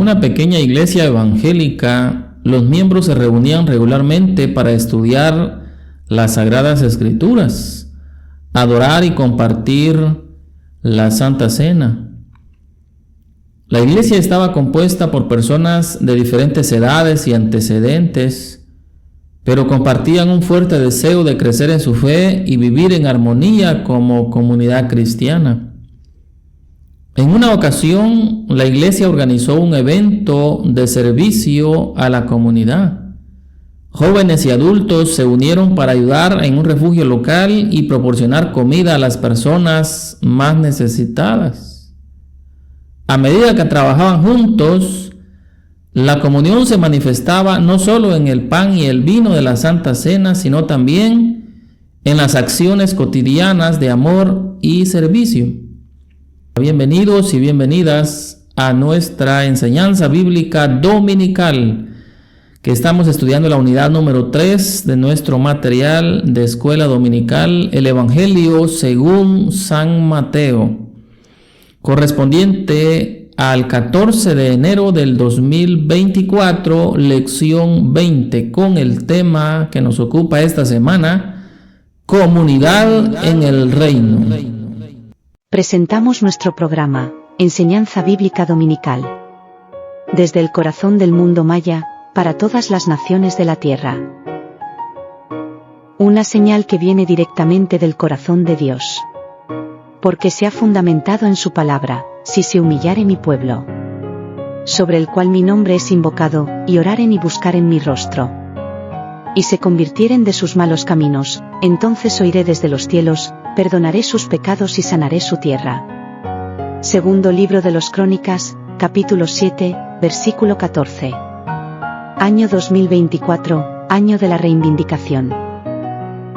una pequeña iglesia evangélica, los miembros se reunían regularmente para estudiar las Sagradas Escrituras, adorar y compartir la Santa Cena. La iglesia estaba compuesta por personas de diferentes edades y antecedentes, pero compartían un fuerte deseo de crecer en su fe y vivir en armonía como comunidad cristiana. En una ocasión, la iglesia organizó un evento de servicio a la comunidad. Jóvenes y adultos se unieron para ayudar en un refugio local y proporcionar comida a las personas más necesitadas. A medida que trabajaban juntos, la comunión se manifestaba no solo en el pan y el vino de la Santa Cena, sino también en las acciones cotidianas de amor y servicio. Bienvenidos y bienvenidas a nuestra enseñanza bíblica dominical, que estamos estudiando la unidad número 3 de nuestro material de escuela dominical, el Evangelio según San Mateo, correspondiente al 14 de enero del 2024, lección 20, con el tema que nos ocupa esta semana, comunidad en el reino. Presentamos nuestro programa, Enseñanza Bíblica Dominical. Desde el corazón del mundo maya, para todas las naciones de la tierra. Una señal que viene directamente del corazón de Dios. Porque se ha fundamentado en su palabra, si se humillare mi pueblo, sobre el cual mi nombre es invocado, y oraren y buscaren mi rostro, y se convirtieren de sus malos caminos, entonces oiré desde los cielos, perdonaré sus pecados y sanaré su tierra. Segundo libro de los Crónicas, capítulo 7, versículo 14. Año 2024, año de la reivindicación.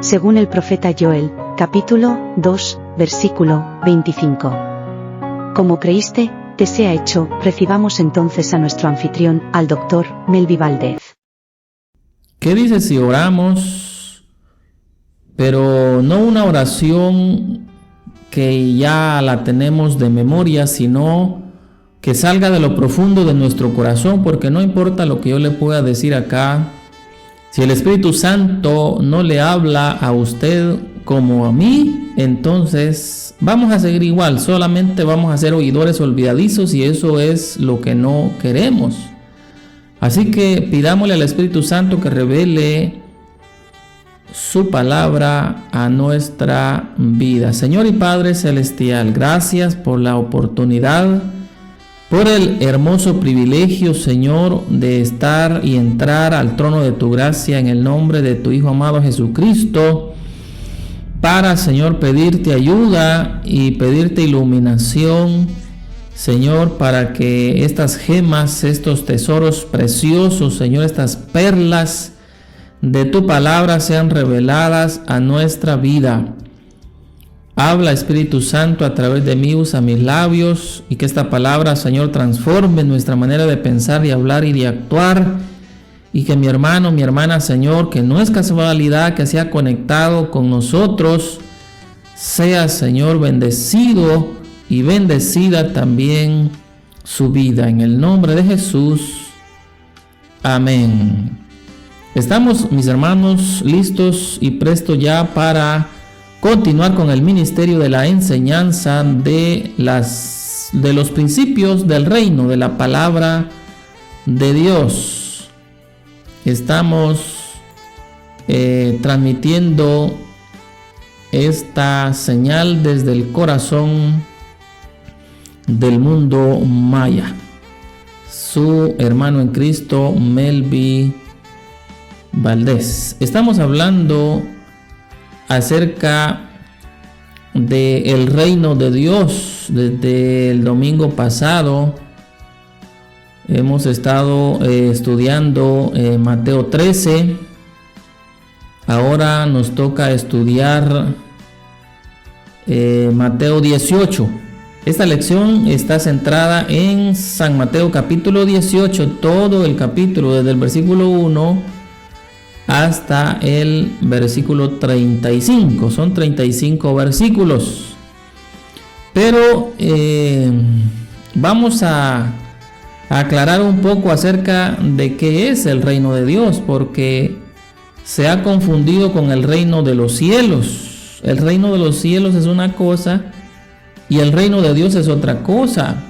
Según el profeta Joel, capítulo 2, versículo 25. Como creíste, te sea hecho. Recibamos entonces a nuestro anfitrión, al doctor Melvi Valdez. ¿Qué dice si oramos, pero no una oración que ya la tenemos de memoria, sino que salga de lo profundo de nuestro corazón? Porque no importa lo que yo le pueda decir acá, si el Espíritu Santo no le habla a usted como a mí, entonces vamos a seguir igual, solamente vamos a ser oidores olvidadizos, y eso es lo que no queremos. Así que pidámosle al Espíritu Santo que revele su palabra a nuestra vida. Señor y Padre Celestial, gracias por la oportunidad, por el hermoso privilegio, Señor, de estar y entrar al trono de tu gracia en el nombre de tu Hijo amado Jesucristo, para, Señor, pedirte ayuda y pedirte iluminación, Señor, para que estas gemas, estos tesoros preciosos, Señor, estas perlas de tu palabra sean reveladas a nuestra vida. Habla, Espíritu Santo, a través de mí, usa mis labios, y que esta palabra, Señor, transforme nuestra manera de pensar y hablar y de actuar, y que mi hermano, mi hermana, Señor, que no es casualidad que se ha conectado con nosotros, sea, Señor, bendecido y bendecida también su vida. En el nombre de Jesús. Amén. Estamos, mis hermanos, listos y prestos ya para continuar con el ministerio de la enseñanza de los principios del reino, de la palabra de Dios. Estamos transmitiendo esta señal desde el corazón del mundo maya. Su hermano en Cristo, Melvi Valdez. Estamos hablando acerca del reino de Dios. Desde el domingo pasado hemos estado estudiando Mateo 13. Ahora nos toca estudiar Mateo 18. Esta lección está centrada en San Mateo capítulo 18, todo el capítulo, desde el versículo 1 hasta el versículo 35. Son 35 versículos. Pero vamos a aclarar un poco acerca de qué es el reino de Dios, porque se ha confundido con el reino de los cielos. El reino de los cielos es una cosa y el reino de Dios es otra cosa.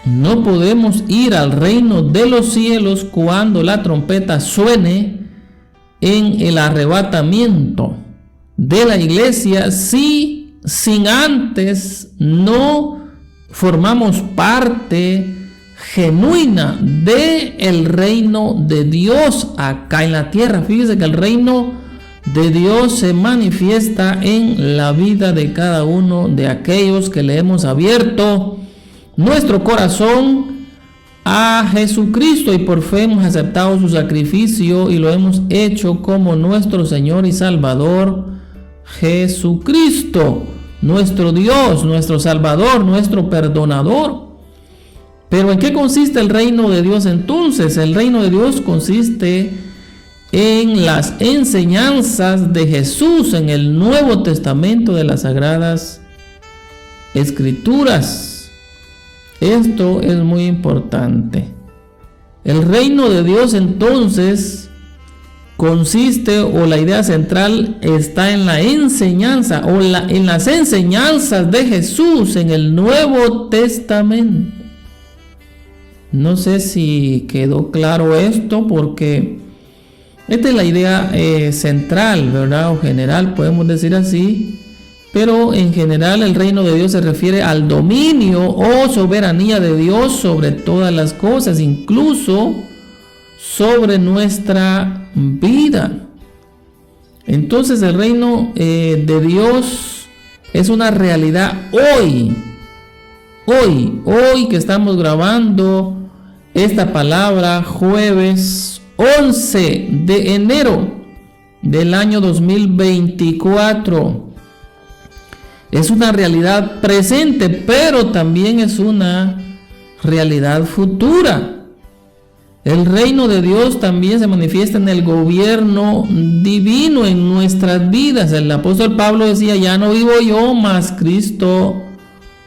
No podemos ir al reino de los cielos cuando la trompeta suene en el arrebatamiento de la iglesia si sin antes no formamos parte genuina del reino de Dios acá en la tierra. Fíjese que el reino de Dios se manifiesta en la vida de cada uno de aquellos que le hemos abierto nuestro corazón a Jesucristo y por fe hemos aceptado su sacrificio y lo hemos hecho como nuestro Señor y Salvador Jesucristo, nuestro Dios, nuestro Salvador, nuestro perdonador. Pero ¿en qué consiste el reino de Dios entonces? El reino de Dios consiste en las enseñanzas de Jesús en el Nuevo Testamento de las Sagradas Escrituras. Esto es muy importante. El reino de Dios entonces consiste, o la idea central está en la enseñanza en las enseñanzas de Jesús en el Nuevo Testamento. No sé si quedó claro esto, porque esta es la idea central, ¿verdad? O general, podemos decir así. Pero en general el reino de Dios se refiere al dominio o soberanía de Dios sobre todas las cosas, incluso sobre nuestra vida. Entonces el reino de Dios es una realidad hoy que estamos grabando esta palabra, jueves 11 de enero del año 2024. Es una realidad presente, pero también es una realidad futura. El reino de Dios también se manifiesta en el gobierno divino en nuestras vidas. El apóstol Pablo decía: ya no vivo yo, mas Cristo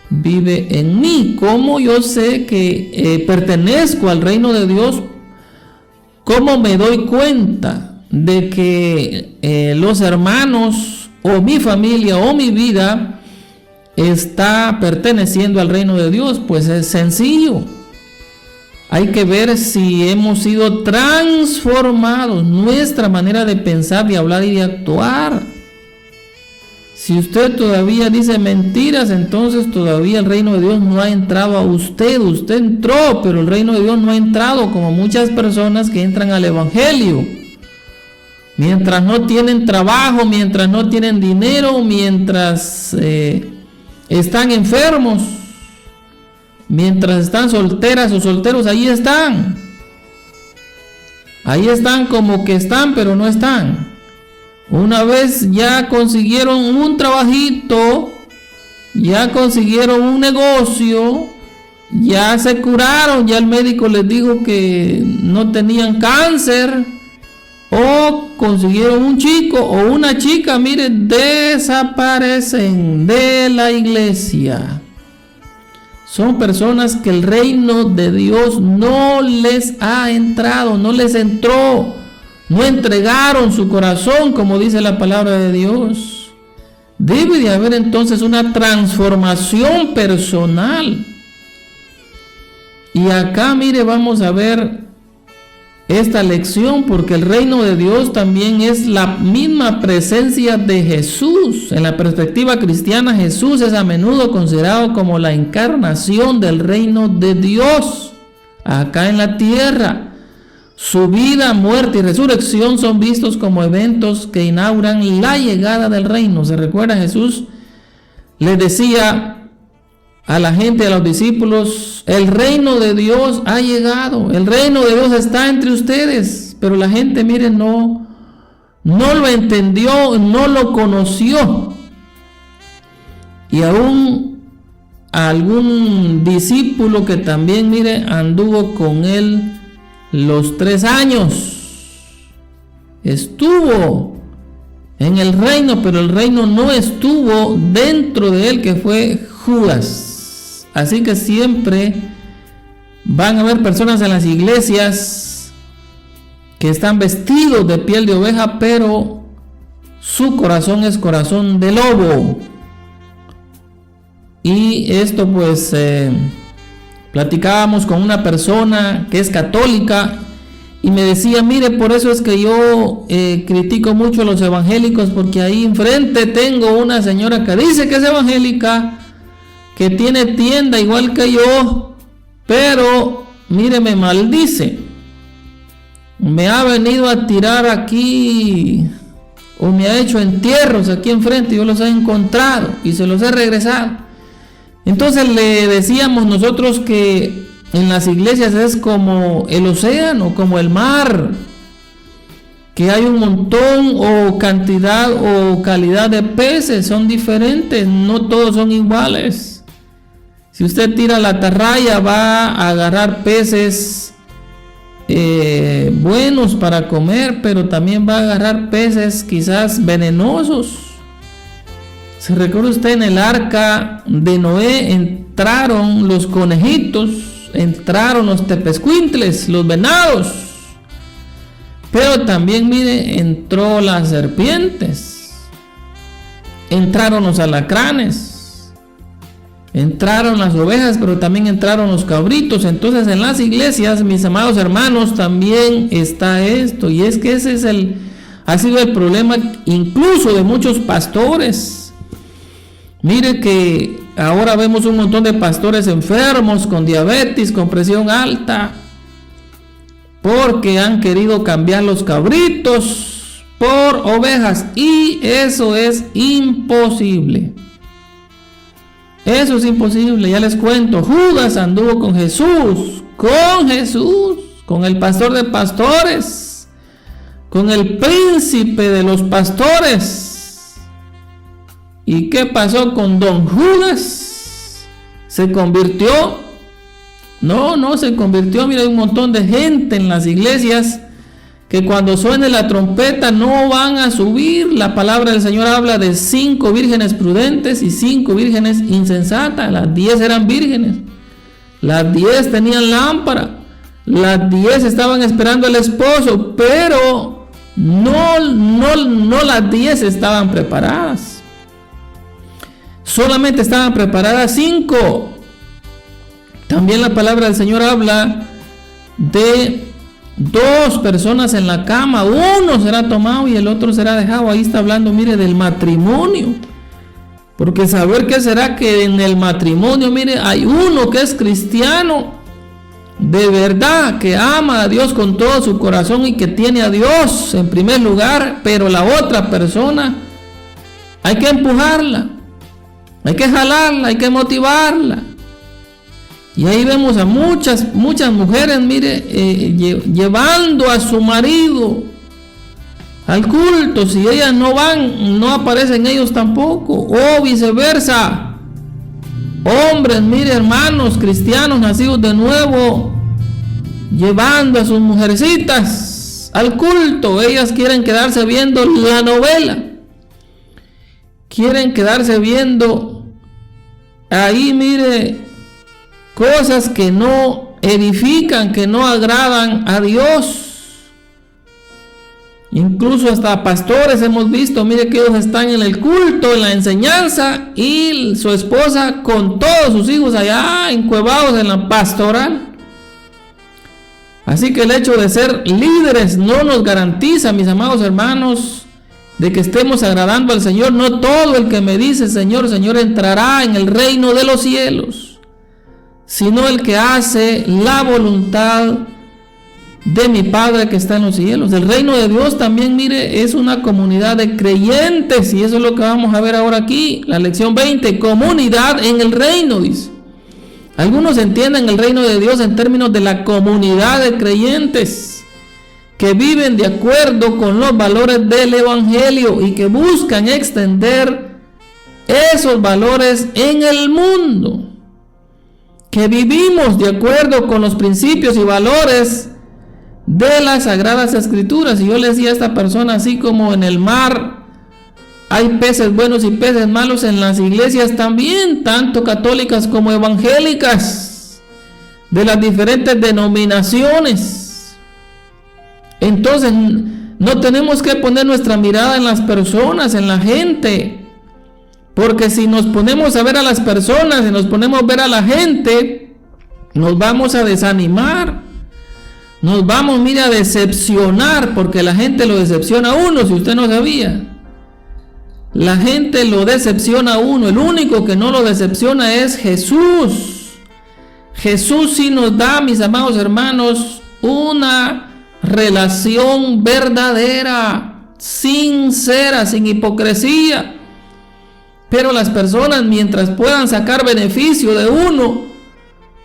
vive en mí. ¿Cómo yo sé que pertenezco al reino de Dios? ¿Cómo me doy cuenta de que los hermanos o mi familia o mi vida está perteneciendo al reino de Dios? Pues es sencillo. Hay que ver si hemos sido transformados, nuestra manera de pensar, de hablar y de actuar. Si usted todavía dice mentiras, entonces todavía el reino de Dios no ha entrado a usted. Usted entró, pero el reino de Dios no ha entrado, como muchas personas que entran al evangelio mientras no tienen trabajo, mientras no tienen dinero, mientras están enfermos, mientras están solteras o solteros. Ahí están como que están, pero no están. Una vez ya consiguieron un trabajito, ya consiguieron un negocio, ya se curaron, ya el médico les dijo que no tenían cáncer, o consiguieron un chico o una chica, mire, desaparecen de la iglesia. Son personas que el reino de Dios no les ha entrado, no les entró, no entregaron su corazón, como dice la palabra de Dios. Debe de haber entonces una transformación personal. Y acá, mire, vamos a ver esta lección, porque el reino de Dios también es la misma presencia de Jesús. En la perspectiva cristiana, Jesús es a menudo considerado como la encarnación del reino de Dios acá en la tierra. Su vida, muerte y resurrección son vistos como eventos que inauguran la llegada del reino. ¿Se recuerda? Jesús les decía a la gente, a los discípulos: el reino de Dios ha llegado, el reino de Dios está entre ustedes. Pero la gente, miren, no lo entendió, no lo conoció. Y aún algún discípulo que también, mire, anduvo con él los 3 años, estuvo en el reino, pero el reino no estuvo dentro de él, que fue Judas. Así que siempre van a haber personas en las iglesias que están vestidos de piel de oveja, pero su corazón es corazón de lobo. Y esto pues platicábamos con una persona que es católica y me decía, mire, por eso es que yo critico mucho a los evangélicos, porque ahí enfrente tengo una señora que dice que es evangélica, que tiene tienda igual que yo, pero mire, me maldice, me ha venido a tirar aquí, o me ha hecho entierros aquí enfrente, yo los he encontrado y se los he regresado. Entonces le decíamos nosotros que en las iglesias es como el océano, como el mar, que hay un montón o cantidad o calidad de peces, son diferentes, no todos son iguales. Si usted tira la atarraya va a agarrar peces buenos para comer, pero también va a agarrar peces quizás venenosos. ¿Se recuerda usted en el arca de Noé? Entraron los conejitos, entraron los tepezcuintles, los venados, pero también mire, entró las serpientes, entraron los alacranes, entraron las ovejas, pero también entraron los cabritos. Entonces en las iglesias, mis amados hermanos, también está esto, y es que ese es ha sido el problema incluso de muchos pastores. Mire que ahora vemos un montón de pastores enfermos, con diabetes, con presión alta, porque han querido cambiar los cabritos por ovejas, y eso es imposible. Eso es imposible, ya les cuento. Judas anduvo con Jesús, con el pastor de pastores, con el príncipe de los pastores. ¿Y qué pasó con don Judas? ¿Se convirtió? No se convirtió. Mira, hay un montón de gente en las iglesias que cuando suene la trompeta no van a subir. La palabra del Señor habla de 5 vírgenes prudentes y 5 vírgenes insensatas. Las 10 eran vírgenes. Las 10 tenían lámpara. Las 10 estaban esperando al esposo, pero no las 10 estaban preparadas. Solamente estaban preparadas 5. También la palabra del Señor habla de 2 personas en la cama. Uno será tomado y el otro será dejado. Ahí está hablando, mire, del matrimonio. Porque saber qué será que en el matrimonio, mire, hay uno que es cristiano de verdad, que ama a Dios con todo su corazón y que tiene a Dios en primer lugar, pero la otra persona hay que empujarla. Hay que jalarla, hay que motivarla. Y ahí vemos a muchas mujeres, mire, llevando a su marido al culto. Si ellas no van, no aparecen ellos tampoco. O viceversa. Hombres, mire, hermanos cristianos nacidos de nuevo, llevando a sus mujercitas al culto. Ellas quieren quedarse viendo la novela. Quieren quedarse viendo ahí, mire, cosas que no edifican, que no agradan a Dios. Incluso hasta pastores hemos visto, mire, que ellos están en el culto, en la enseñanza, y su esposa con todos sus hijos allá encuevados en la pastoral. Así que el hecho de ser líderes no nos garantiza, mis amados hermanos, de que estemos agradando al Señor. No todo el que me dice Señor, Señor entrará en el reino de los cielos, sino el que hace la voluntad de mi Padre que está en los cielos. El reino de Dios también, mire, es una comunidad de creyentes, y eso es lo que vamos a ver ahora aquí, la lección 20, comunidad en el reino, dice. Algunos entienden el reino de Dios en términos de la comunidad de creyentes que viven de acuerdo con los valores del evangelio y que buscan extender esos valores en el mundo, que vivimos de acuerdo con los principios y valores de las Sagradas Escrituras. Y yo le decía a esta persona, así como en el mar hay peces buenos y peces malos, en las iglesias también, tanto católicas como evangélicas, de las diferentes denominaciones. Entonces, no tenemos que poner nuestra mirada en las personas, en la gente. Porque si nos ponemos a ver a las personas, si nos ponemos a ver a la gente, nos vamos a desanimar. Nos vamos, mire, a decepcionar, porque la gente lo decepciona a uno, si usted no sabía. La gente lo decepciona a uno. El único que no lo decepciona es Jesús. Jesús sí nos da, mis amados hermanos, una relación verdadera, sincera, sin hipocresía. Pero las personas, mientras puedan sacar beneficio de uno,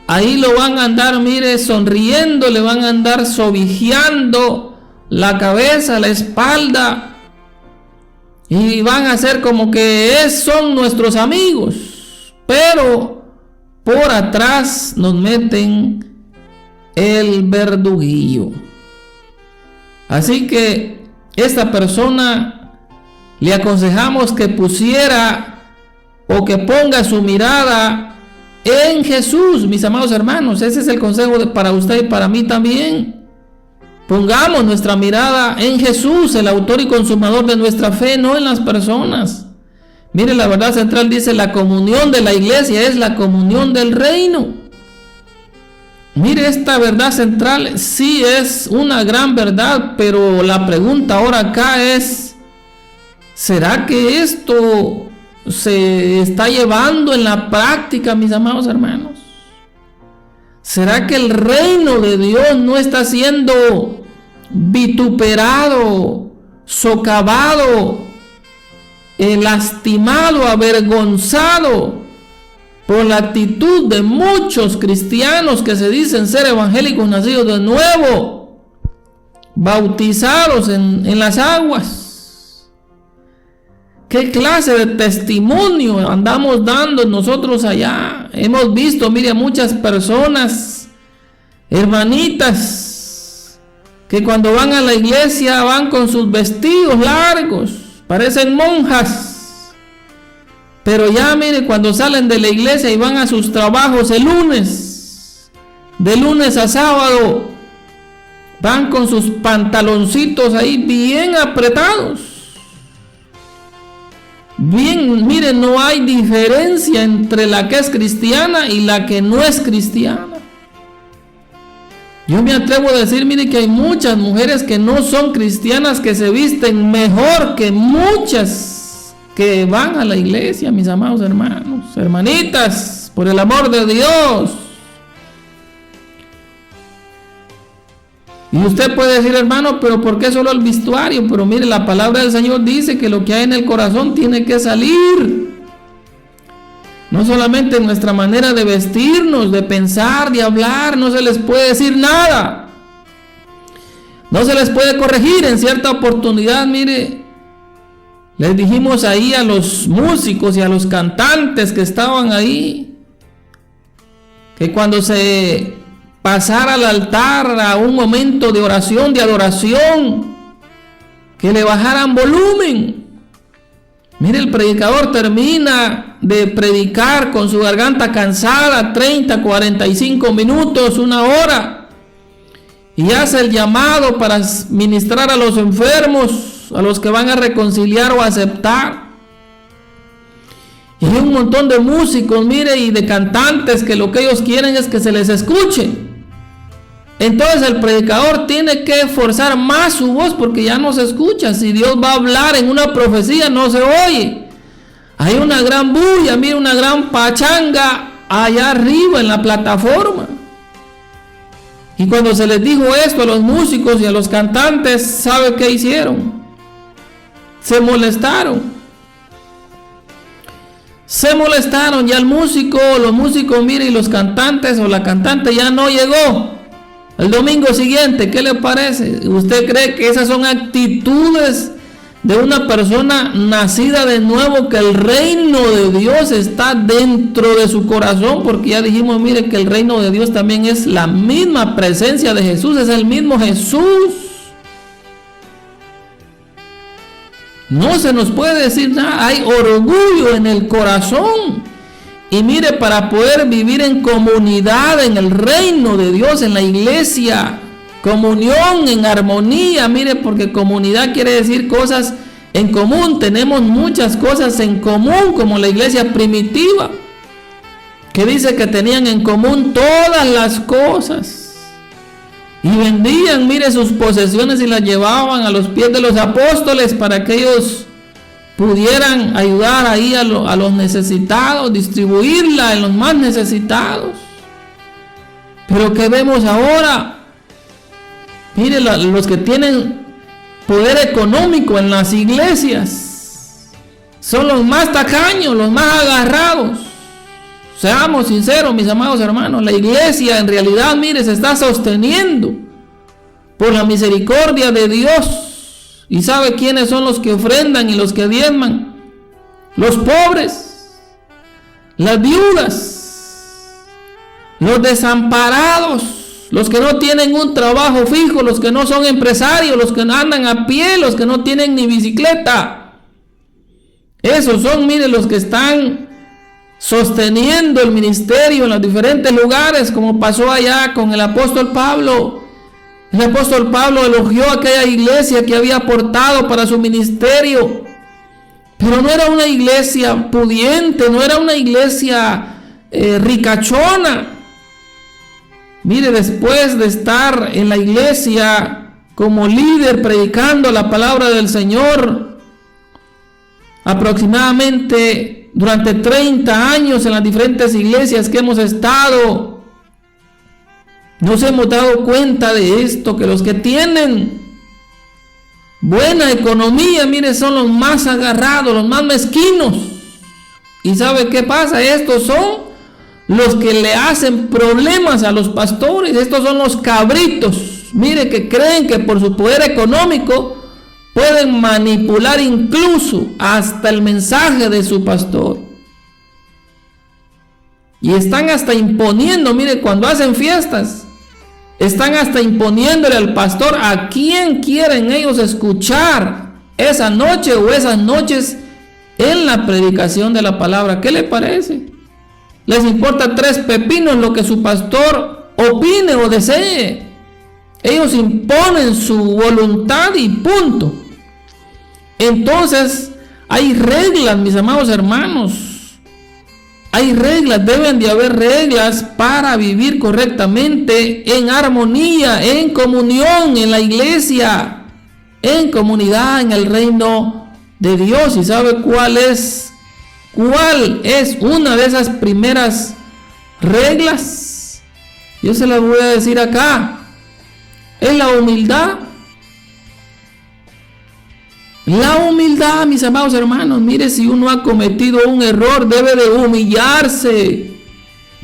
ahí lo van a andar, mire, sonriendo, le van a andar sobijeando la cabeza, la espalda, y van a hacer como que son nuestros amigos, pero por atrás nos meten el verduguillo. Así que esta persona le aconsejamos que pusiera o que ponga su mirada en Jesús, mis amados hermanos. Ese es el consejo para usted y para mí también. Pongamos nuestra mirada en Jesús, el autor y consumador de nuestra fe, no en las personas. Mire, la verdad central dice: la comunión de la iglesia es la comunión del reino. Mire, esta verdad central sí es una gran verdad, pero la pregunta ahora acá es: ¿será que esto se está llevando en la práctica, mis amados hermanos? ¿Será que el reino de Dios no está siendo vituperado, socavado, lastimado, avergonzado por la actitud de muchos cristianos que se dicen ser evangélicos nacidos de nuevo, bautizados en las aguas? ¿Qué clase de testimonio andamos dando nosotros allá? Hemos visto, mire, muchas personas, hermanitas, que cuando van a la iglesia van con sus vestidos largos, parecen monjas. Pero ya, mire, cuando salen de la iglesia y van a sus trabajos el lunes, de lunes a sábado, van con sus pantaloncitos ahí bien apretados. Bien, miren, no hay diferencia entre la que es cristiana y la que no es cristiana. Yo me atrevo a decir, mire, que hay muchas mujeres que no son cristianas que se visten mejor que muchas que van a la iglesia, mis amados hermanos, hermanitas, por el amor de Dios. Y usted puede decir, hermano, pero ¿por qué solo el vestuario? Pero mire, la palabra del Señor dice que lo que hay en el corazón tiene que salir. No solamente nuestra manera de vestirnos, de pensar, de hablar, no se les puede decir nada. No se les puede corregir. En cierta oportunidad, mire, les dijimos ahí a los músicos y a los cantantes que estaban ahí, que cuando se pasar al altar a un momento de oración, de adoración, que le bajaran volumen. Mire, el predicador termina de predicar con su garganta cansada, 30, 45 minutos, una hora, y hace el llamado para ministrar a los enfermos, a los que van a reconciliar o aceptar. Y hay un montón de músicos, mire, y de cantantes que lo que ellos quieren es que se les escuche. Entonces el predicador tiene que forzar más su voz porque ya no se escucha. Si Dios va a hablar en una profecía, no se oye. Hay una gran bulla, mira, una gran pachanga allá arriba en la plataforma. Y cuando se les dijo esto a los músicos y a los cantantes, ¿sabe qué hicieron? Se molestaron. Ya el músico, los músicos, mire, y los cantantes o la cantante ya no llegó. El domingo siguiente, ¿qué le parece? ¿Usted cree que esas son actitudes de una persona nacida de nuevo, que el reino de Dios está dentro de su corazón? Porque ya dijimos, mire, que el reino de Dios también es la misma presencia de Jesús, es el mismo Jesús. No se nos puede decir nada, hay orgullo en el corazón. Y mire, para poder vivir en comunidad en el reino de Dios, en la iglesia, comunión, en armonía, mire, porque comunidad quiere decir cosas en común. Tenemos muchas cosas en común, como la iglesia primitiva, que dice que tenían en común todas las cosas. Y vendían, mire, sus posesiones y las llevaban a los pies de los apóstoles para que ellos pudieran ayudar ahí a los necesitados, distribuirla en los más necesitados. Pero ¿qué vemos ahora? Mire, los que tienen poder económico en las iglesias son los más tacaños, los más agarrados. Seamos sinceros, mis amados hermanos, la iglesia en realidad, mire, se está sosteniendo por la misericordia de Dios. ¿Y sabe quiénes son los que ofrendan y los que diezman? Los pobres, las viudas, los desamparados, los que no tienen un trabajo fijo, los que no son empresarios, los que andan a pie, los que no tienen ni bicicleta. Esos son, mire, los que están sosteniendo el ministerio en los diferentes lugares, como pasó allá con el apóstol Pablo. El apóstol Pablo elogió a aquella iglesia que había aportado para su ministerio, pero no era una iglesia pudiente, no era una iglesia ricachona. Mire, después de estar en la iglesia como líder predicando la palabra del Señor, aproximadamente durante 30 años en las diferentes iglesias que hemos estado, nos hemos dado cuenta de esto, que los que tienen buena economía, mire, son los más agarrados, los más mezquinos. ¿Y sabe qué pasa? Estos son los que le hacen problemas a los pastores. Estos son los cabritos, mire, que creen que por su poder económico pueden manipular incluso hasta el mensaje de su pastor. Y están hasta imponiendo, mire, cuando hacen fiestas, están hasta imponiéndole al pastor a quién quieren ellos escuchar esa noche o esas noches en la predicación de la palabra. ¿Qué le parece? Les importa 3 pepinos lo que su pastor opine o desee. Ellos imponen su voluntad y punto. Entonces, hay reglas, mis amados hermanos. Hay reglas, deben de haber reglas para vivir correctamente en armonía, en comunión, en la iglesia, en comunidad, en el reino de Dios. ¿Y sabe cuál es una de esas primeras reglas? Yo se las voy a decir acá. Es la humildad. La humildad, mis amados hermanos. Mire, si uno ha cometido un error, debe de humillarse.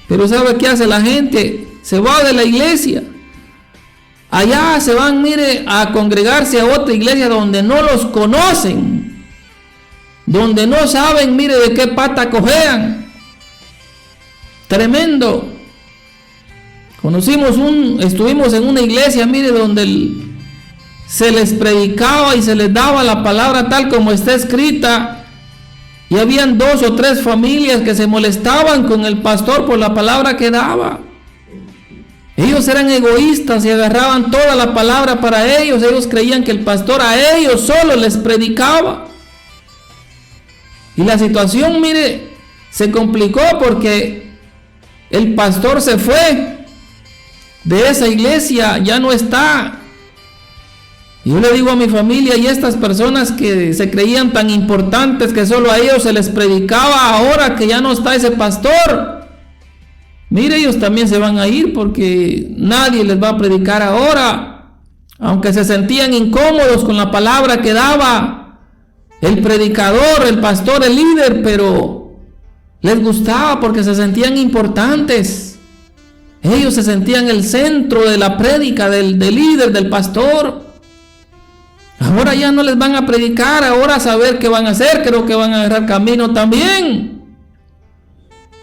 Pero ¿sabe qué hace la gente? Se va de la iglesia. Allá se van, mire, a congregarse a otra iglesia donde no los conocen, donde no saben, mire, de qué pata cojean. Tremendo. Estuvimos en una iglesia, mire, donde se les predicaba y se les daba la palabra tal como está escrita, y habían 2 o 3 familias que se molestaban con el pastor por la palabra que daba. Ellos eran egoístas y agarraban toda la palabra para ellos. Ellos creían que el pastor a ellos solo les predicaba. Y la situación, mire, se complicó porque el pastor se fue de esa iglesia, ya no está. Y yo le digo a mi familia, y estas personas que se creían tan importantes que solo a ellos se les predicaba, ahora que ya no está ese pastor, mire, ellos también se van a ir porque nadie les va a predicar ahora. Aunque se sentían incómodos con la palabra que daba el predicador, el pastor, el líder, pero les gustaba porque se sentían importantes. Ellos se sentían el centro de la prédica del líder, del pastor. Ahora ya no les van a predicar, ahora a saber qué van a hacer, creo que van a agarrar camino también.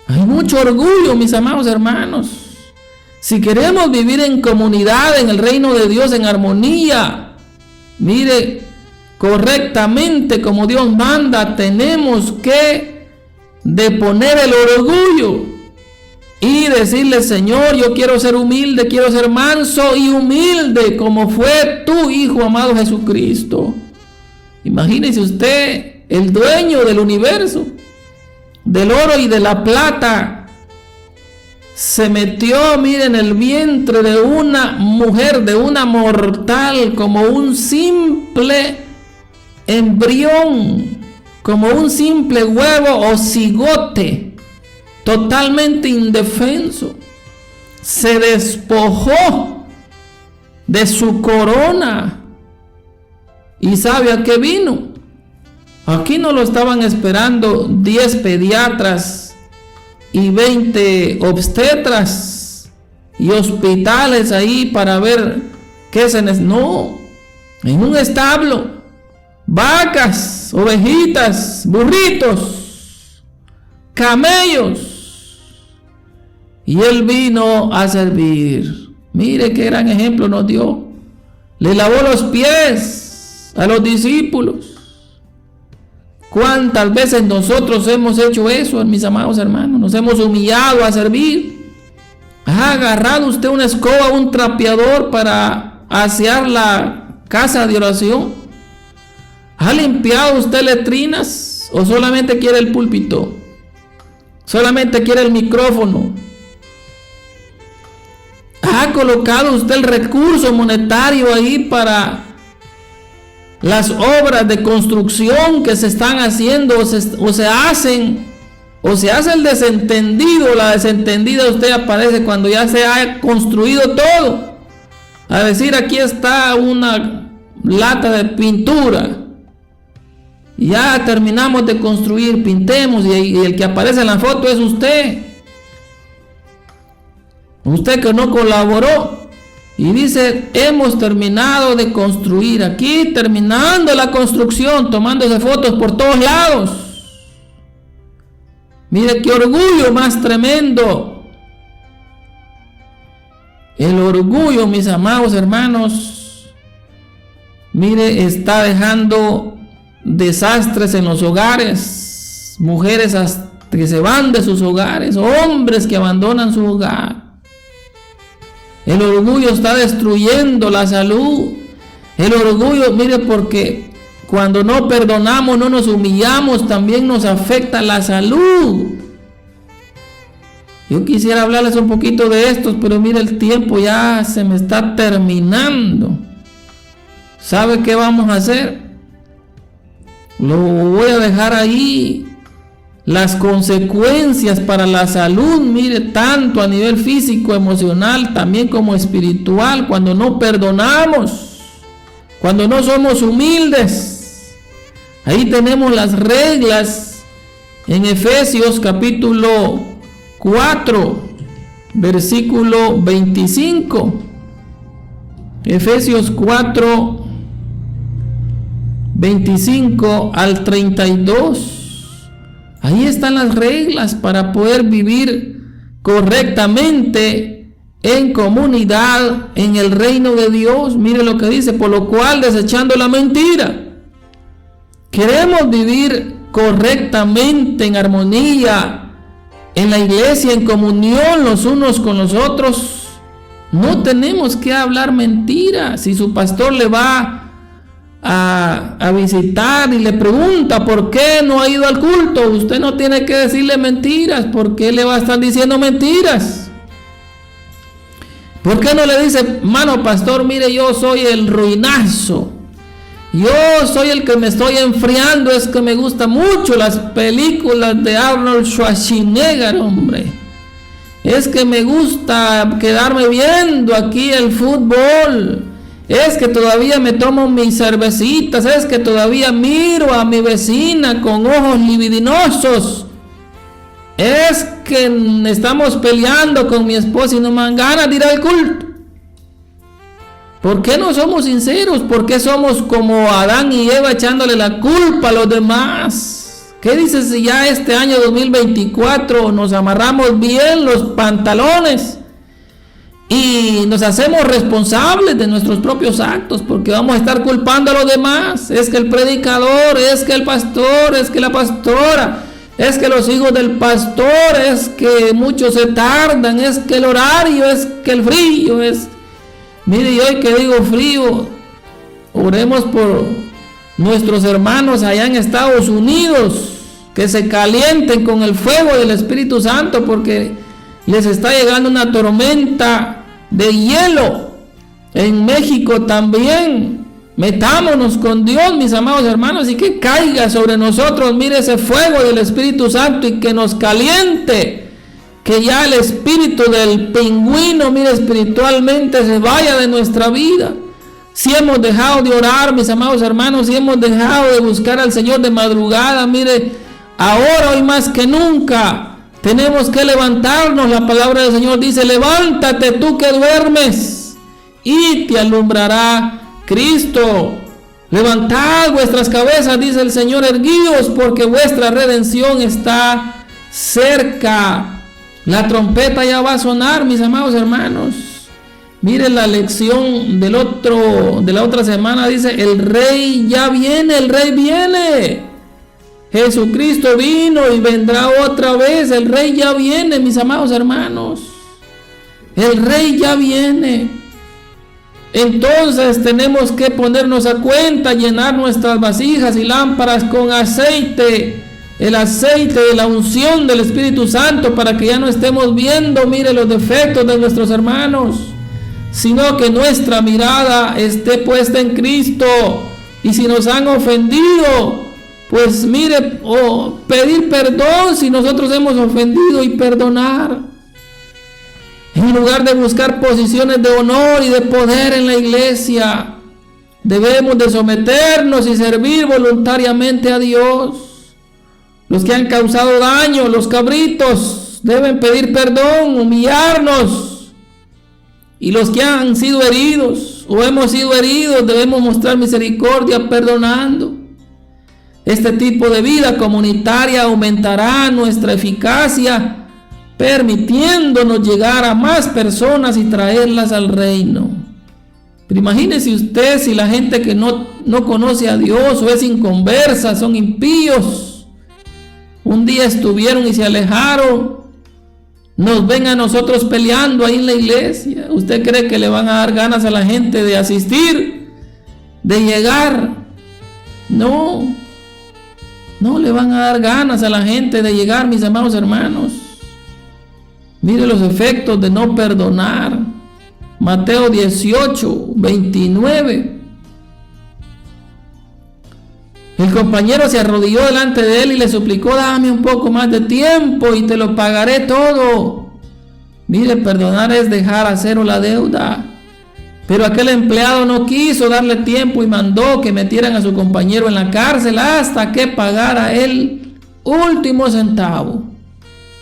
Hay mucho orgullo, mis amados hermanos. Si queremos vivir en comunidad, en el reino de Dios, en armonía, mire, correctamente como Dios manda, tenemos que de poner el orgullo y decirle: Señor, yo quiero ser humilde, quiero ser manso y humilde como fue tu Hijo amado Jesucristo. Imagínese usted, el dueño del universo, del oro y de la plata, se metió, miren, en el vientre de una mujer, de una mortal, como un simple embrión, como un simple huevo o cigote, totalmente indefenso. Se despojó de su corona. ¿Y sabe a qué vino? Aquí no lo estaban esperando 10 pediatras y 20 obstetras y hospitales ahí para ver qué se necesita. No, en un establo, vacas, ovejitas, burritos, camellos, y él vino a servir. Mire qué gran ejemplo nos dio. Le lavó los pies a los discípulos. ¿Cuántas veces nosotros hemos hecho eso, mis amados hermanos? Nos hemos humillado a servir. ¿Ha agarrado usted una escoba, un trapeador para asear la casa de oración? ¿Ha limpiado usted letrinas o solamente quiere el púlpito? ¿Solamente quiere el micrófono? ¿Ha colocado usted el recurso monetario ahí para las obras de construcción que se están haciendo o se hace el desentendido, la desentendida? Usted aparece cuando ya se ha construido todo, a decir: aquí está una lata de pintura, ya terminamos de construir, pintemos, y el que aparece en la foto es usted que no colaboró. Y dice: hemos terminado de construir, aquí terminando la construcción, tomándose fotos por todos lados. Mire qué orgullo más tremendo. El orgullo, mis amados hermanos, mire, está dejando desastres en los hogares, mujeres que se van de sus hogares, hombres que abandonan su hogar. El orgullo está destruyendo la salud. El orgullo, mire, porque cuando no perdonamos, no nos humillamos, también nos afecta la salud. Yo quisiera hablarles un poquito de estos, pero mire, el tiempo ya se me está terminando. ¿Sabe qué vamos a hacer? Lo voy a dejar ahí. Las consecuencias para la salud, mire, tanto a nivel físico, emocional, también como espiritual, cuando no perdonamos, cuando no somos humildes. Ahí tenemos las reglas en Efesios capítulo 4, versículo 25. Efesios 4, 25 al 32. Ahí están las reglas para poder vivir correctamente en comunidad, en el reino de Dios. Mire lo que dice: por lo cual, desechando la mentira, queremos vivir correctamente en armonía en la iglesia, en comunión los unos con los otros. No tenemos que hablar mentiras. Si su pastor le va a visitar y le pregunta por qué no ha ido al culto, usted no tiene que decirle mentiras, porque le va a estar diciendo mentiras. ¿Por qué no le dice: mano pastor, mire, yo soy el ruinazo, yo soy el que me estoy enfriando, es que me gustan mucho las películas de Arnold Schwarzenegger, hombre, es que me gusta quedarme viendo aquí el fútbol, es que todavía me tomo mis cervecitas, es que todavía miro a mi vecina con ojos libidinosos, es que estamos peleando con mi esposa y no me dan ganas de ir al culto. ¿Por qué no somos sinceros? ¿Por qué somos como Adán y Eva echándole la culpa a los demás? ¿Qué dices si ya este año 2024 nos amarramos bien los pantalones y nos hacemos responsables de nuestros propios actos? Porque vamos a estar culpando a los demás. Es que el predicador, es que el pastor, es que la pastora. es que los hijos del pastor, es que muchos se tardan, es que el horario, es que el frío es. Mire, y hoy que digo frío, oremos por nuestros hermanos allá en Estados Unidos, que se calienten con el fuego del Espíritu Santo, porque les está llegando una tormenta de hielo. En México también. Metámonos con Dios, mis amados hermanos, y que caiga sobre nosotros, mire, ese fuego del Espíritu Santo y que nos caliente, que ya el espíritu del pingüino, mire, espiritualmente se vaya de nuestra vida. Si hemos dejado de orar, mis amados hermanos, si hemos dejado de buscar al Señor de madrugada, mire, ahora hoy más que nunca tenemos que levantarnos. La palabra del Señor dice: levántate tú que duermes y te alumbrará Cristo. Levantad vuestras cabezas, dice el Señor, erguíos, porque vuestra redención está cerca. La trompeta ya va a sonar, mis amados hermanos. Miren la lección de la otra semana, dice: el Rey ya viene, el Rey viene. Jesucristo vino y vendrá otra vez. El Rey ya viene, mis amados hermanos. El Rey ya viene. Entonces tenemos que ponernos a cuenta, llenar nuestras vasijas y lámparas con aceite, el aceite de la unción del Espíritu Santo, para que ya no estemos viendo, mire, los defectos de nuestros hermanos, sino que nuestra mirada esté puesta en Cristo. Y si nos han ofendido, pues mire, pedir perdón si nosotros hemos ofendido y perdonar. En lugar de buscar posiciones de honor y de poder en la iglesia, debemos de someternos y servir voluntariamente a Dios. Los que han causado daño, los cabritos, deben pedir perdón, humillarnos. Y los que han sido heridos o hemos sido heridos, debemos mostrar misericordia perdonando. Este tipo de vida comunitaria aumentará nuestra eficacia, permitiéndonos llegar a más personas y traerlas al reino. Pero imagínese usted si la gente que no conoce a Dios o es inconversa, son impíos, un día estuvieron y se alejaron, nos ven a nosotros peleando ahí en la iglesia. ¿Usted cree que le van a dar ganas a la gente de asistir, de llegar? No le van a dar ganas a la gente de llegar, mis amados hermanos. Mire los efectos de no perdonar. Mateo 18, 29. El compañero se arrodilló delante de él y le suplicó: dame un poco más de tiempo y te lo pagaré todo. Mire, perdonar es dejar a cero la deuda. Pero aquel empleado no quiso darle tiempo y mandó que metieran a su compañero en la cárcel hasta que pagara el último centavo.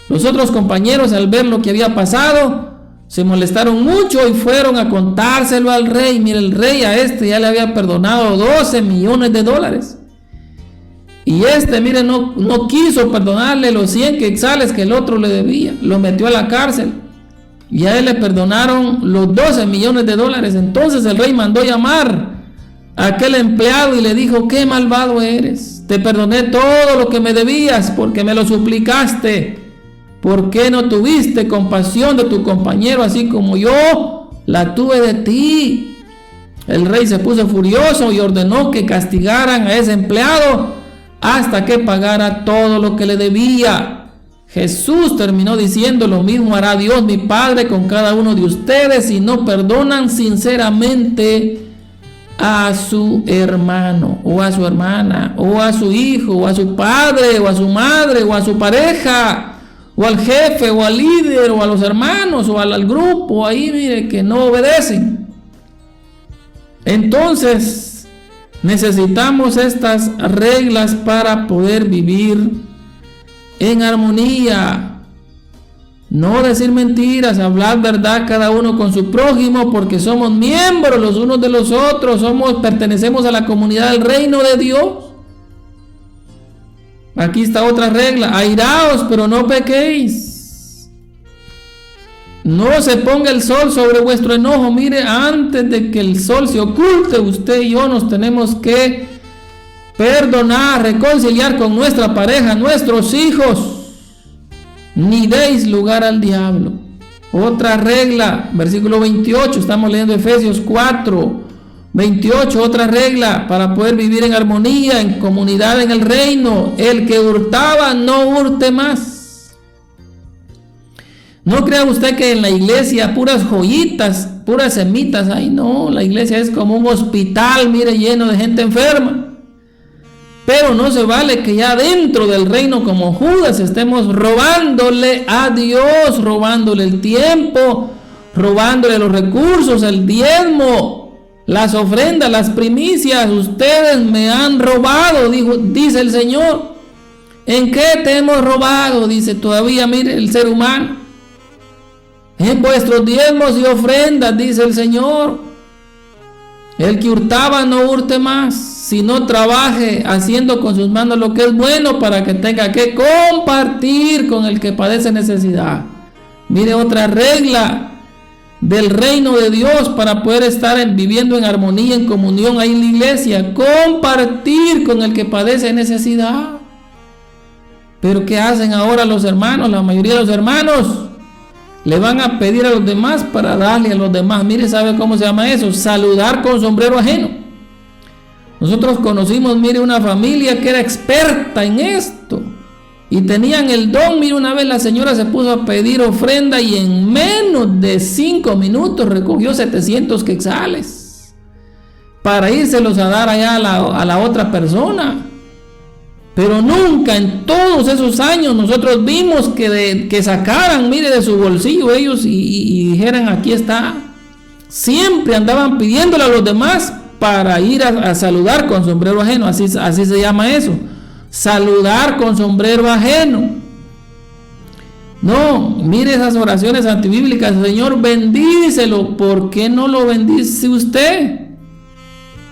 Los otros compañeros, al ver lo que había pasado, se molestaron mucho y fueron a contárselo al rey. Mire, el rey a este ya le había perdonado $12 millones. Y mire, no quiso perdonarle los 100 quetzales que el otro le debía. Lo metió a la cárcel. Y a él le perdonaron los $12 millones. Entonces el rey mandó llamar a aquel empleado y le dijo: qué malvado eres. Te perdoné todo lo que me debías porque me lo suplicaste. ¿Por qué no tuviste compasión de tu compañero así como yo la tuve de ti? El rey se puso furioso y ordenó que castigaran a ese empleado hasta que pagara todo lo que le debía. Jesús terminó diciendo: lo mismo hará Dios mi Padre con cada uno de ustedes si no perdonan sinceramente a su hermano o a su hermana o a su hijo o a su padre o a su madre o a su pareja, o al jefe, o al líder, o a los hermanos, o al grupo, ahí mire, que no obedecen. Entonces, necesitamos estas reglas para poder vivir en armonía. No decir mentiras, hablar verdad cada uno con su prójimo, porque somos miembros los unos de los otros, pertenecemos a la comunidad del reino de Dios. Aquí está otra regla: airaos, pero no pequéis. No se ponga el sol sobre vuestro enojo. Mire, antes de que el sol se oculte, usted y yo nos tenemos que perdonar, reconciliar con nuestra pareja, nuestros hijos. Ni deis lugar al diablo. Otra regla, versículo 28, estamos leyendo Efesios 4, 28, otra regla para poder vivir en armonía, en comunidad en el reino. El que hurtaba, no hurte más. No crea usted que en la iglesia puras joyitas, puras semitas. Ay, no, la iglesia es como un hospital, mire, lleno de gente enferma. Pero no se vale que ya dentro del reino como Judas estemos robándole a Dios, robándole el tiempo, robándole los recursos, el diezmo, las ofrendas, las primicias. Ustedes me han robado, dice el Señor. ¿En qué te hemos robado? Dice todavía, mire, el ser humano. En vuestros diezmos y ofrendas, dice el Señor. El que hurtaba, no hurte más, sino trabaje haciendo con sus manos lo que es bueno, para que tenga que compartir con el que padece necesidad. Mire, otra regla del reino de Dios para poder estar viviendo en armonía, en comunión ahí en la iglesia: compartir con el que padece necesidad. Pero ¿qué hacen ahora los hermanos? La mayoría de los hermanos le van a pedir a los demás para darle a los demás. Mire, ¿sabe cómo se llama eso? Saludar con sombrero ajeno. Nosotros conocimos, mire, una familia que era experta en esto y tenían el don. Mire, una vez la señora se puso a pedir ofrenda y en menos de 5 minutos recogió 700 quetzales para írselos a dar allá a la otra persona. Pero nunca en todos esos años nosotros vimos que sacaran, mire, de su bolsillo ellos y dijeran: aquí está. Siempre andaban pidiéndole a los demás para ir a saludar con sombrero ajeno. Así se llama eso, saludar con sombrero ajeno. No, mire esas oraciones antibíblicas: Señor, bendícelo. ¿Por qué no lo bendice usted?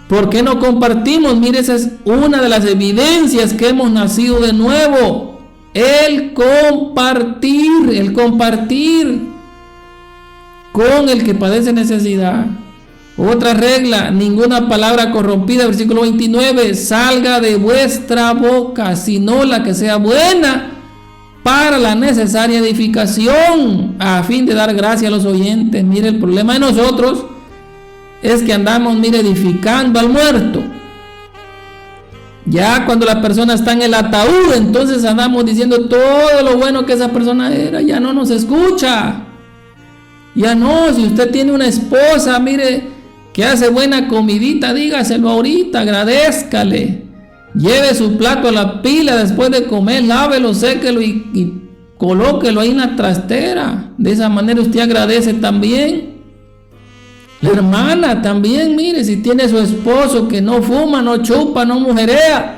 ¿Por qué no compartimos? Mire, esa es una de las evidencias que hemos nacido de nuevo. El compartir con el que padece necesidad. Otra regla: ninguna palabra corrompida, versículo 29, salga de vuestra boca, sino la que sea buena para la necesaria edificación, a fin de dar gracia a los oyentes. Mire, el problema de nosotros es que andamos, mire, edificando al muerto. Ya cuando la persona está en el ataúd, entonces andamos diciendo todo lo bueno que esa persona era. Ya no nos escucha. Ya no. Si usted tiene una esposa, mire, que hace buena comidita, dígaselo ahorita, agradézcale. Lleve su plato a la pila después de comer, lávelo, séquelo y colóquelo ahí en la trastera. De esa manera usted agradece también. La hermana también, mire, si tiene su esposo que no fuma, no chupa, no mujerea,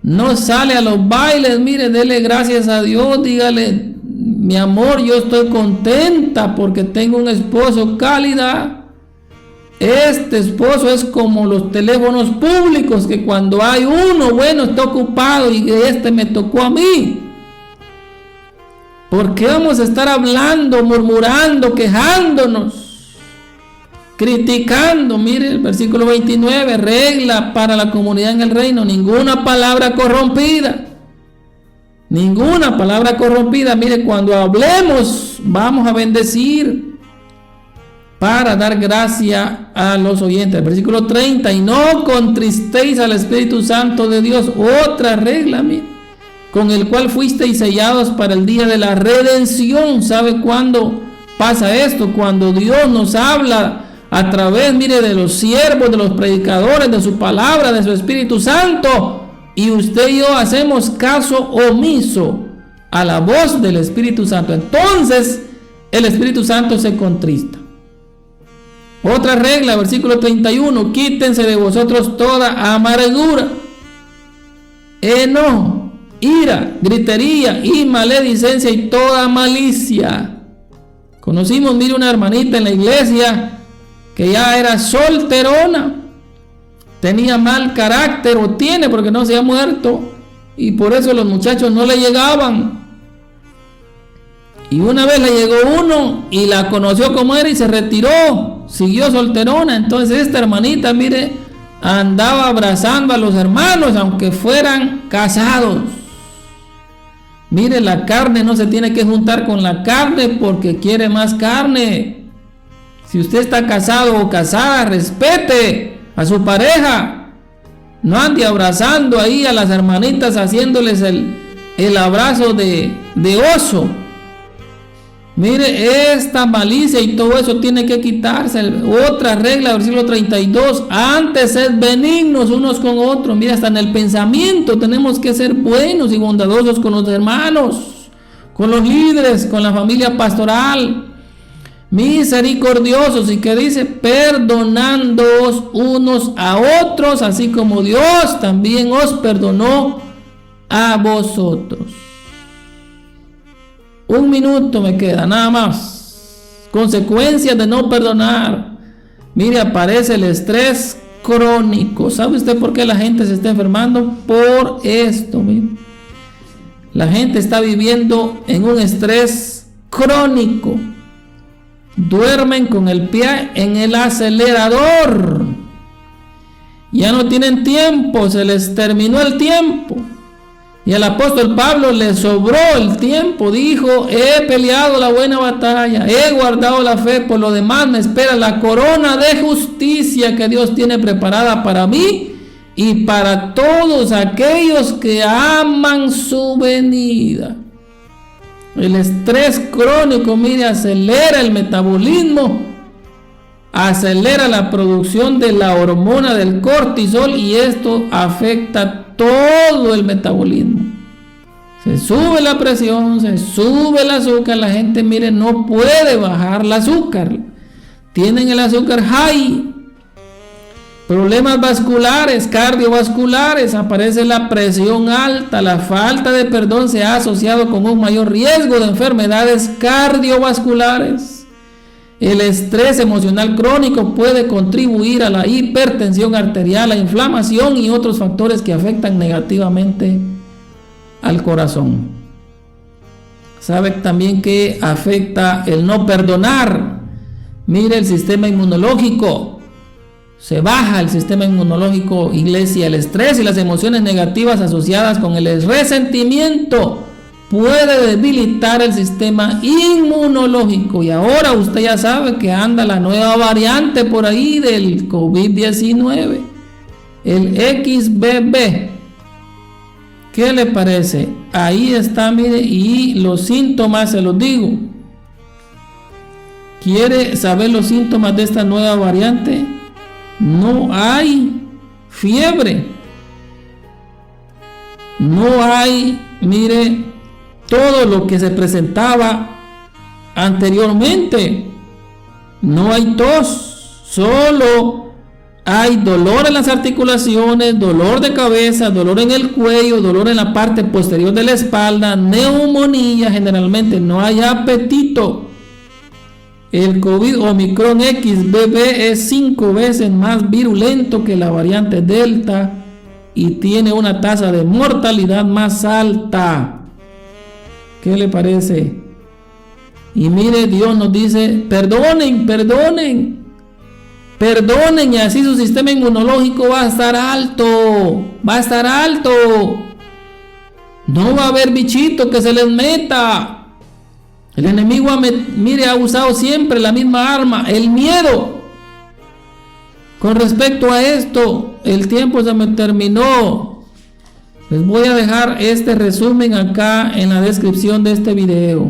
no sale a los bailes, mire, dele gracias a Dios, dígale: mi amor, yo estoy contenta porque tengo un esposo cálida. Este esposo es como los teléfonos públicos, que cuando hay uno, bueno, está ocupado y este me tocó a mí. ¿Por qué vamos a estar hablando, murmurando, quejándonos, criticando? Mire el versículo 29, regla para la comunidad en el reino: ninguna palabra corrompida. Ninguna palabra corrompida. Mire, cuando hablemos, vamos a bendecir para dar gracia a los oyentes. Versículo 30, y no contristéis al Espíritu Santo de Dios. Otra regla, mire, con el cual fuisteis sellados para el día de la redención. ¿Sabe cuándo pasa esto? Cuando Dios nos habla a través, mire, de los siervos, de los predicadores, de su palabra, de su Espíritu Santo, y usted y yo hacemos caso omiso a la voz del Espíritu Santo, entonces el Espíritu Santo se contrista. Otra regla, versículo 31, quítense de vosotros toda amargura, enojo, ira, gritería y maledicencia y toda malicia. Conocimos, mire, una hermanita en la iglesia que ya era solterona, tenía mal carácter, o tiene, porque no se ha muerto, y por eso los muchachos no le llegaban. Y una vez le llegó uno y la conoció como era y se retiró, siguió solterona. Entonces esta hermanita, mire, andaba abrazando a los hermanos, aunque fueran casados. Mire, la carne no se tiene que juntar con la carne porque quiere más carne. Si usted está casado o casada, respete a su pareja. No ande abrazando ahí a las hermanitas, haciéndoles el abrazo de oso. Mire, esta malicia y todo eso tiene que quitarse. Otra regla, versículo 32. Antes sed benignos unos con otros. Mira, hasta en el pensamiento tenemos que ser buenos y bondadosos con los hermanos, con los líderes, con la familia pastoral. Misericordiosos, y que dice, perdonándoos unos a otros, así como Dios también os perdonó a vosotros. Un minuto me queda, nada más. Consecuencias de no perdonar. Mire, aparece el estrés crónico. ¿Sabe usted por qué la gente se está enfermando? Por esto, mire. La gente está viviendo en un estrés crónico. Duermen con el pie en el acelerador. Ya no tienen tiempo, se les terminó el tiempo. Y al apóstol Pablo le sobró el tiempo. Dijo, he peleado la buena batalla, he guardado la fe, por lo demás me espera la corona de justicia que Dios tiene preparada para mí y para todos aquellos que aman su venida. El estrés crónico, mire, acelera el metabolismo, acelera la producción de la hormona del cortisol y esto afecta todo el metabolismo. Se sube la presión, se sube el azúcar, la gente, mire, no puede bajar el azúcar. Tienen el azúcar high. Problemas vasculares, cardiovasculares, aparece la presión alta, la falta de perdón se ha asociado con un mayor riesgo de enfermedades cardiovasculares. El estrés emocional crónico puede contribuir a la hipertensión arterial, la inflamación y otros factores que afectan negativamente al corazón. Sabe también que afecta el no perdonar. Mire, el sistema inmunológico. Se baja el sistema inmunológico, iglesia. El estrés y las emociones negativas asociadas con el resentimiento puede debilitar el sistema inmunológico. Y ahora usted ya sabe que anda la nueva variante por ahí del COVID-19, el XBB. ¿Qué le parece? Ahí está, mire, y los síntomas se los digo. ¿Quiere saber los síntomas de esta nueva variante? No hay fiebre. No hay, mire, todo lo que se presentaba anteriormente. No hay tos, solo hay dolor en las articulaciones, dolor de cabeza, dolor en el cuello, dolor en la parte posterior de la espalda, neumonía, generalmente no hay apetito. El COVID Omicron XBB es 5 veces más virulento que la variante Delta y tiene una tasa de mortalidad más alta. ¿Qué le parece? Y mire, Dios nos dice, perdonen, y así su sistema inmunológico va a estar alto, no va a haber bichito que se les meta. El enemigo, mire, ha usado siempre la misma arma, el miedo. Con respecto a esto, el tiempo se me terminó. Les voy a dejar este resumen acá en la descripción de este video.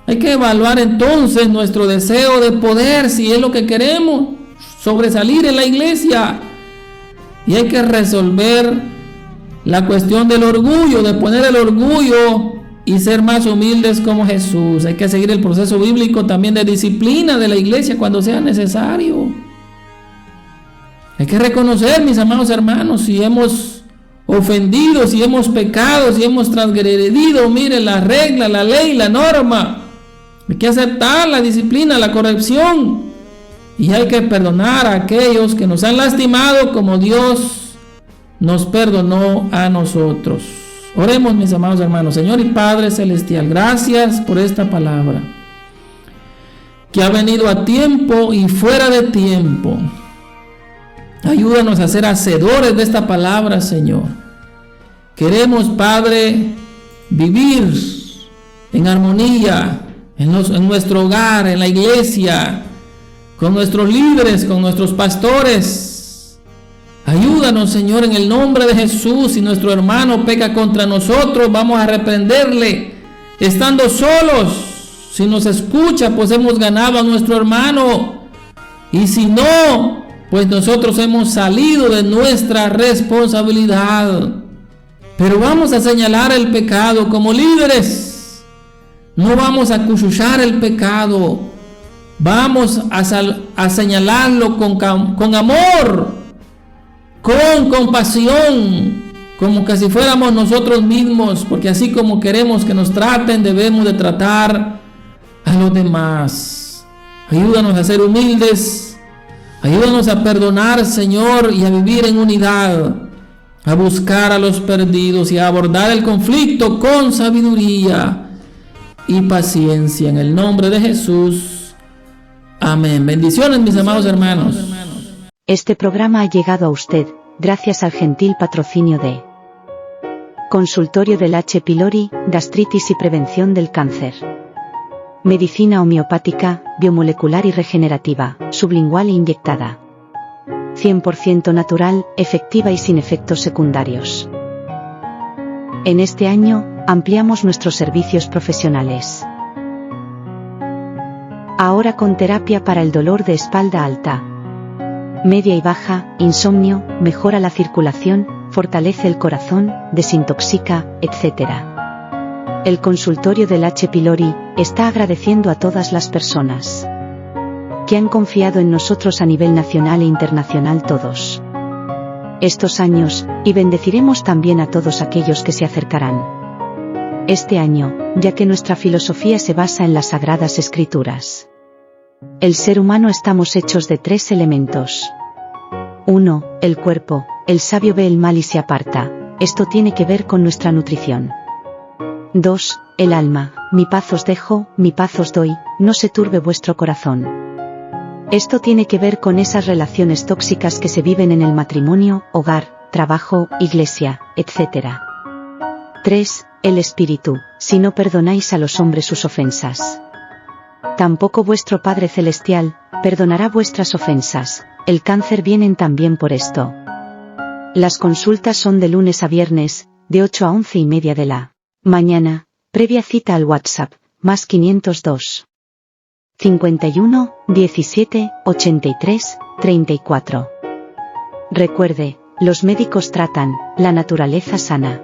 Hay que evaluar entonces nuestro deseo de poder, si es lo que queremos, sobresalir en la iglesia. Y hay que resolver la cuestión del orgullo, de poner el orgullo y ser más humildes como Jesús. Hay que seguir el proceso bíblico también de disciplina de la iglesia cuando sea necesario. Hay que reconocer, mis amados hermanos, si hemos ofendido, si hemos pecado, si hemos transgredido, mire, la regla, la ley, la norma. Hay que aceptar la disciplina, la corrección. Y hay que perdonar a aquellos que nos han lastimado como Dios nos perdonó a nosotros. Oremos, mis amados hermanos. Señor y Padre Celestial, gracias por esta palabra que ha venido a tiempo y fuera de tiempo. Ayúdanos a ser hacedores de esta palabra, Señor. Queremos, Padre, vivir en armonía en nuestro hogar, en la iglesia, con nuestros líderes, con nuestros pastores. Ayúdanos, Señor, en el nombre de Jesús. Si nuestro hermano peca contra nosotros, vamos a reprenderle estando solos. Si nos escucha, pues hemos ganado a nuestro hermano. Y si no, pues nosotros hemos salido de nuestra responsabilidad. Pero vamos a señalar el pecado como líderes. No vamos a cuchuchar el pecado. Vamos a señalarlo con amor, con compasión, como que si fuéramos nosotros mismos, porque así como queremos que nos traten, debemos de tratar a los demás. Ayúdanos a ser humildes, ayúdanos a perdonar, Señor, y a vivir en unidad, a buscar a los perdidos y a abordar el conflicto con sabiduría y paciencia. En el nombre de Jesús. Amén. Bendiciones, mis amados hermanos. Este programa ha llegado a usted gracias al gentil patrocinio de Consultorio del H. pylori, Gastritis y Prevención del Cáncer. Medicina homeopática, biomolecular y regenerativa, sublingual e inyectada. 100% natural, efectiva y sin efectos secundarios. En este año, ampliamos nuestros servicios profesionales. Ahora con terapia para el dolor de espalda alta, media y baja, insomnio, mejora la circulación, fortalece el corazón, desintoxica, etc. El consultorio del H. pylori está agradeciendo a todas las personas que han confiado en nosotros a nivel nacional e internacional todos estos años, y bendeciremos también a todos aquellos que se acercarán este año, ya que nuestra filosofía se basa en las Sagradas Escrituras. El ser humano estamos hechos de 3 elementos. 1. El cuerpo. El sabio ve el mal y se aparta. Esto tiene que ver con nuestra nutrición. 2. El alma. Mi paz os dejo, mi paz os doy, no se turbe vuestro corazón. Esto tiene que ver con esas relaciones tóxicas que se viven en el matrimonio, hogar, trabajo, iglesia, etc. 3. El espíritu. Si no perdonáis a los hombres sus ofensas, tampoco vuestro Padre Celestial perdonará vuestras ofensas. El cáncer vienen también por esto. Las consultas son de lunes a viernes, de 8 a 11:30 de la mañana, previa cita al WhatsApp, más 502 51 17 83 34. Recuerde, los médicos tratan, la naturaleza sana.